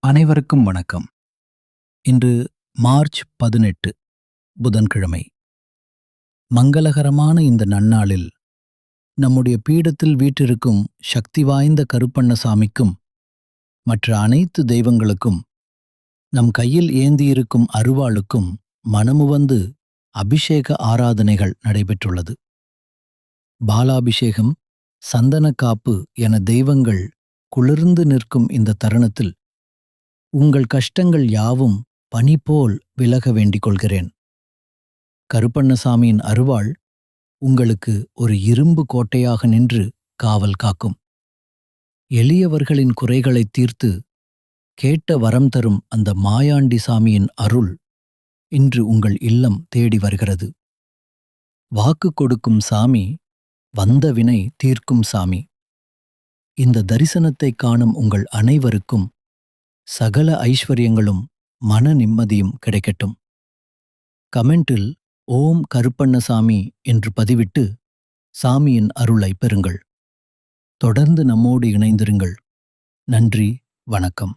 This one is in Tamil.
அனைவருக்கும் வணக்கம். இன்று மார்ச் 18 புதன்கிழமை. மங்களகரமான இந்த நன்னாளில் நம்முடைய பீடத்தில் வீற்றிருக்கும் சக்தி வாய்ந்த கருப்பண்ணசாமிக்கும் மற்ற அனைத்து தெய்வங்களுக்கும் நம் கையில் ஏந்தியிருக்கும் அருவாளுக்கும் மனமுவந்து அபிஷேக ஆராதனைகள் நடைபெற்றுள்ளது. பாலாபிஷேகம், சந்தனக்காப்பு என தெய்வங்கள் குளிர்ந்து நிற்கும் இந்த தருணத்தில் உங்கள் கஷ்டங்கள் யாவும் பனி போல் விலக வேண்டிக் கொள்கிறேன். கருப்பண்ணசாமியின் அருவாள் உங்களுக்கு ஒரு இரும்பு கோட்டையாக நின்று காவல் காக்கும். எளியவர்களின் குறைகளைத் தீர்த்து கேட்ட வரம் தரும் அந்த மாயாண்டி சாமியின் அருள் இன்று உங்கள் இல்லம் தேடி வருகிறது. வாக்கு கொடுக்கும் சாமி, வந்த வினை தீர்க்கும் சாமி. இந்த தரிசனத்தைக் காணும் உங்கள் அனைவருக்கும் சகல ஐஸ்வர்யங்களும் மன நிம்மதியும் கிடைக்கட்டும். கமெண்டில் ஓம் கருப்பண்ணசாமி என்று பதிவிட்டு சாமியின் அருளை பெறுங்கள். தொடர்ந்து நம்மோடு இணைந்திருங்கள். நன்றி, வணக்கம்.